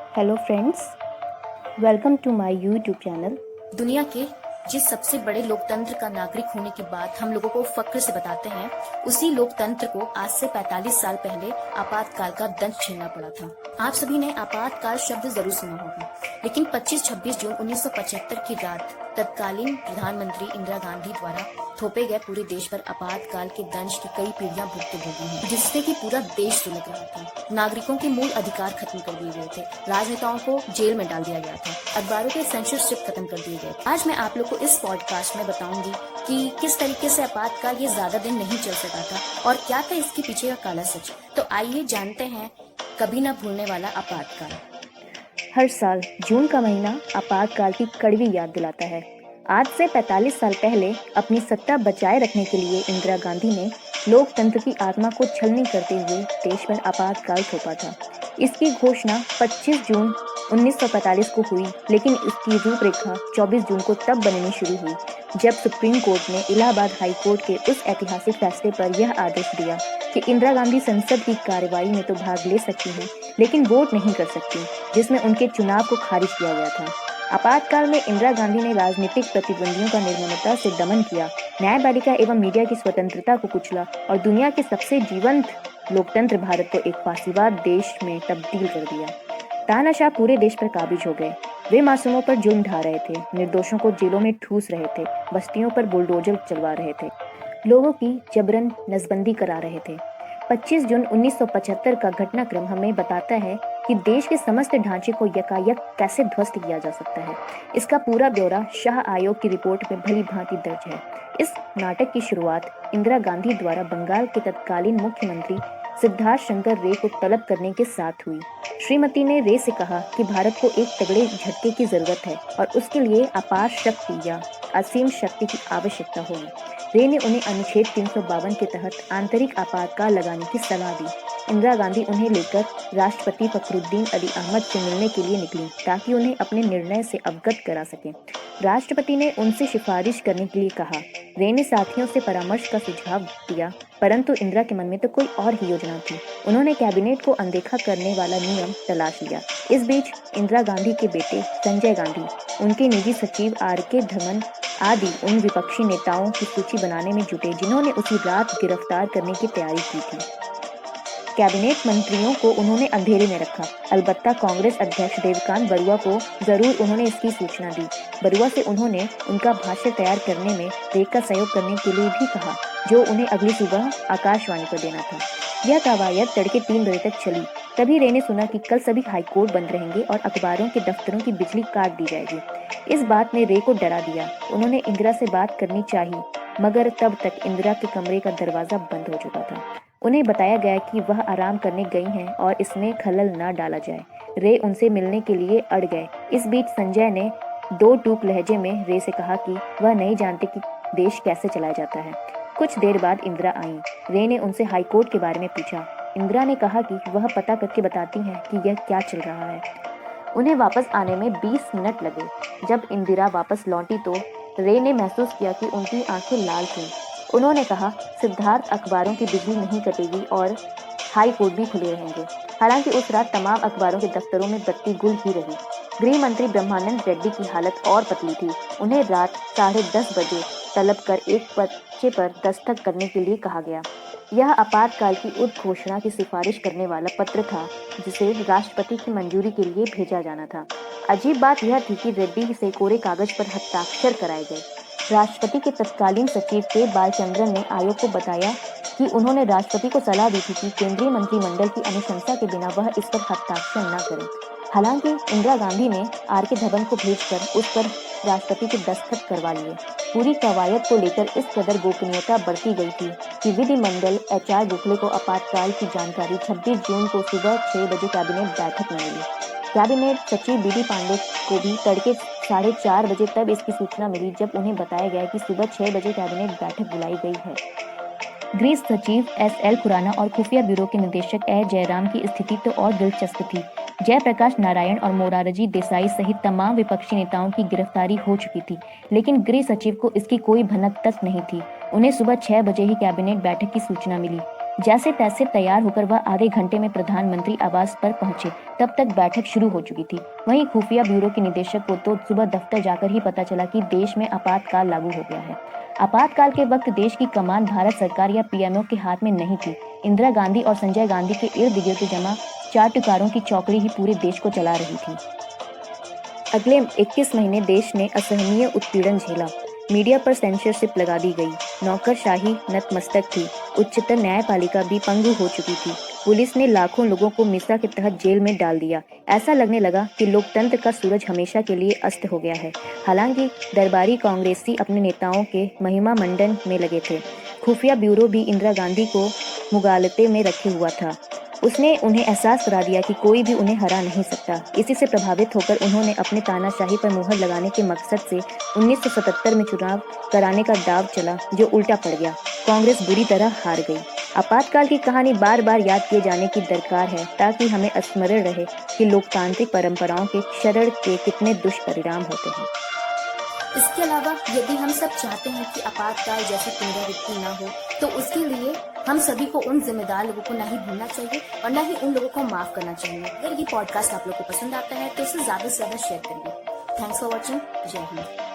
Hello friends, welcome to my YouTube channel. दुनिया के जिस सबसे बड़े लोकतंत्र का नागरिक होने की बात हम लोगों को फक्र से बताते हैं, उसी लोकतंत्र को आज से 45 साल पहले आपातकाल का दंश झेलना पड़ा था। आप सभी ने आपातकाल शब्द जरूर सुना होगा, लेकिन 25-26 जून 1975 की रात तत्कालीन प्रधानमंत्री इंदिरा गांधी द्वारा थोपे गए पूरे देश पर आपातकाल के दंश की कई पीढ़ियां भुगती हैं, जिससे कि पूरा देश सुलग रहा था। नागरिकों के मूल अधिकार खत्म कर दिए गए थे, राजनेताओं को जेल में डाल दिया गया था, अखबारों के सेंसरशिप खत्म कर दिए गए। आज मैं आप लोग को इस पॉडकास्ट में बताऊंगी कि किस तरीके से आपातकाल ये ज्यादा दिन नहीं चल सका था और क्या था इसके पीछे का काला सच। तो आइए जानते हैं कभी न भूलने वाला आपातकाल। हर साल जून का महीना आपातकाल की कड़वी याद दिलाता है। आज से 45 साल पहले अपनी सत्ता बचाए रखने के लिए इंदिरा गांधी ने लोकतंत्र की आत्मा को छलनी करते हुए देश पर आपातकाल थोपा था। इसकी घोषणा 25 जून 1945 को हुई, लेकिन इसकी रूपरेखा 24 जून को तब बननी शुरू हुई जब सुप्रीम कोर्ट ने इलाहाबाद हाई कोर्ट के उस ऐतिहासिक फैसले पर यह आदेश दिया कि इंदिरा गांधी संसद की कार्रवाई में तो भाग ले सकती हैं, लेकिन वोट नहीं कर सकती, जिसमें उनके चुनाव को खारिज किया गया था। आपातकाल में इंदिरा गांधी ने राजनीतिक प्रतिद्वंदियों का निर्ममता से दमन किया, न्यायपालिका एवं मीडिया की स्वतंत्रता को कुचला और दुनिया के सबसे जीवंत लोकतंत्र भारत को एक फासीवाद देश में तब्दील कर दिया। तानाशाह पूरे देश पर काबिज हो गए। वे मासूमों पर जुल्म ढा रहे थे, निर्दोषों को जेलों में ठूस रहे थे, बस्तियों पर बुलडोजर चलवा रहे थे, लोगों की जबरन नसबंदी करा रहे थे। 25 जून 1975 का घटनाक्रम हमें बताता है कि देश के समस्त ढांचे को यकायक कैसे ध्वस्त किया जा सकता है। इसका पूरा ब्यौरा शाह आयोग की रिपोर्ट में भली भांति दर्ज है। इस नाटक की शुरुआत इंदिरा गांधी द्वारा बंगाल के तत्कालीन मुख्यमंत्री सिद्धार्थ शंकर रे को तलब करने के साथ हुई। श्रीमती ने रे से कहा कि भारत को एक तगड़े झटके की जरूरत है और उसके लिए अपार शक्ति या असीम शक्ति की आवश्यकता होगी। रे ने उन्हें अनुच्छेद 352 के तहत आंतरिक आपातकाल लगाने की सलाह दी। इंदिरा गांधी उन्हें लेकर राष्ट्रपति फखरुद्दीन अली अहमद से मिलने के लिए निकली ताकि उन्हें अपने निर्णय से अवगत करा सकें। राष्ट्रपति ने उनसे सिफारिश करने के लिए कहा। रे ने साथियों से परामर्श का सुझाव दिया, परंतु इंदिरा के मन में तो कोई और ही योजना थी। उन्होंने कैबिनेट को अनदेखा करने वाला नियम तलाश लिया। इस बीच इंदिरा गांधी के बेटे संजय गांधी, उनके निजी सचिव R.K. धमन आदि उन विपक्षी नेताओं की सूची बनाने में जुटे जिन्होंने उसी रात गिरफ्तार करने की तैयारी की थी। कैबिनेट मंत्रियों को उन्होंने अंधेरे में रखा। अलबत्ता कांग्रेस अध्यक्ष देवकांत बरुआ को जरूर उन्होंने इसकी सूचना दी। बरुआ से उन्होंने उनका भाष्य तैयार करने में रे का सहयोग करने के लिए भी कहा, जो उन्हें अगली सुबह आकाशवाणी पर देना था। यह कवायद तड़के 3 बजे तक चली। तभी रे ने सुना कि कल सभी हाईकोर्ट बंद रहेंगे और अखबारों के दफ्तरों की बिजली काट दी जाएगी। इस बात ने रे को डरा दिया। उन्होंने इंदिरा से बात करनी चाहिए, मगर तब तक इंदिरा के कमरे का दरवाजा बंद हो चुका था। उन्हें बताया गया कि वह आराम करने गई हैं और इसमें खलल न डाला जाए। रे उनसे मिलने के लिए अड़ गए। इस बीच संजय ने 2 टूक लहजे में रे से कहा कि वह नहीं जानते कि देश कैसे चलाया जाता है। कुछ देर बाद इंदिरा आईं। रे ने उनसे हाईकोर्ट के बारे में पूछा। इंदिरा ने कहा कि वह पता करके बताती हैं कि यह क्या चल रहा है। उन्हें वापस आने में 20 मिनट लगे। जब इंदिरा वापस लौटी तो रे ने महसूस किया कि उनकी आंखें लाल थीं। उन्होंने कहा, सिद्धार्थ, अखबारों की बिजली नहीं कटेगी और हाई कोर्ट भी खुले रहेंगे। हालांकि उस रात तमाम अखबारों के दफ्तरों में बत्ती गुल ही रही। गृह मंत्री ब्रह्मानंद रेड्डी की हालत और पतली थी। उन्हें रात 10:30 बजे तलब कर एक पर्चे पर दस्तखत करने के लिए कहा गया। यह आपातकाल की उद्घोषणा की सिफारिश करने वाला पत्र था, जिसे राष्ट्रपति की मंजूरी के लिए भेजा जाना था। अजीब बात यह थी कि रेड्डी से कोरे कागज पर हस्ताक्षर कराए गए। राष्ट्रपति के तत्कालीन सचिव के बालचंद्रन ने आयोग को बताया कि उन्होंने राष्ट्रपति को सलाह दी थी कि केंद्रीय मंत्रिमंडल की अनुशंसा के बिना वह इस पर हस्ताक्षर न करें। हालांकि इंदिरा गांधी ने R.K. धवन को भेजकर उस पर राष्ट्रपति के दस्तखत करवा लिए। पूरी कवायद को लेकर इस कदर गोपनीयता बरती गई थी कि विधिमंडल HR गोखले को आपातकाल की जानकारी 26 जून को सुबह 6 बजे कैबिनेट बैठक में मिली। कैबिनेट सचिव B.D. पांडे को भी तड़के 4:30 बजे तब इसकी सूचना मिली, जब उन्हें बताया गया कि सुबह 6 बजे कैबिनेट बैठक बुलाई गई है। गृह सचिव S.L. खुराना और खुफिया ब्यूरो के निदेशक ए. जयराम की स्थिति तो और दिलचस्प थी। जयप्रकाश नारायण और मोरारजी देसाई सहित तमाम विपक्षी नेताओं की गिरफ्तारी हो चुकी थी, लेकिन गृह सचिव को इसकी कोई भनक तक नहीं थी। उन्हें सुबह 6 बजे ही कैबिनेट बैठक की सूचना मिली। जैसे तैसे तैयार होकर वह आधे घंटे में प्रधानमंत्री आवास पर पहुंचे। तब तक बैठक शुरू हो चुकी थी। वहीं खुफिया ब्यूरो के निदेशक को तो सुबह दफ्तर जाकर ही पता चला कि देश में आपातकाल लागू हो गया है। आपातकाल के वक्त देश की कमान भारत सरकार या पीएमओ के हाथ में नहीं थी। इंदिरा गांधी और संजय गांधी के इर्द गिर्द जमा 4 टुकारों की चौकड़ी ही पूरे देश को चला रही थी। अगले 21 महीने देश ने असहनीय उत्पीड़न झेला। मीडिया पर सेंसरशिप लगा दी गई। नौकरशाही नतमस्तक थी। उच्चतम न्यायपालिका भी पंगु हो चुकी थी। पुलिस ने लाखों लोगों को मिसा के तहत जेल में डाल दिया। ऐसा लगने लगा कि लोकतंत्र का सूरज हमेशा के लिए अस्त हो गया है। हालांकि दरबारी कांग्रेसी अपने नेताओं के महिमा मंडन में लगे थे। खुफिया ब्यूरो भी इंदिरा गांधी को मुगालते में रखे हुआ था। उसने उन्हें एहसास करा दिया कि कोई भी उन्हें हरा नहीं सकता। इसी से प्रभावित होकर उन्होंने अपने तानाशाही पर मुहर लगाने के मकसद से 1977 में चुनाव कराने का दांव चला, जो उल्टा पड़ गया। कांग्रेस बुरी तरह हार गई। आपातकाल की कहानी बार बार याद किए जाने की दरकार है, ताकि हमें स्मरण रहे कि लोकतांत्रिक परंपराओं के क्षरण के कितने दुष्परिणाम होते हैं। इसके अलावा यदि हम सब चाहते हैं कि आपातकाल जैसी पुनरावृत्ति न हो, तो उसके लिए हम सभी को उन जिम्मेदार लोगों को नहीं भूलना चाहिए और न ही उन लोगों को माफ करना चाहिए। अगर ये पॉडकास्ट आप लोग को पसंद आता है तो इसे ज्यादा से ज्यादा शेयर करिए। Thanks for watching. जय हिंद।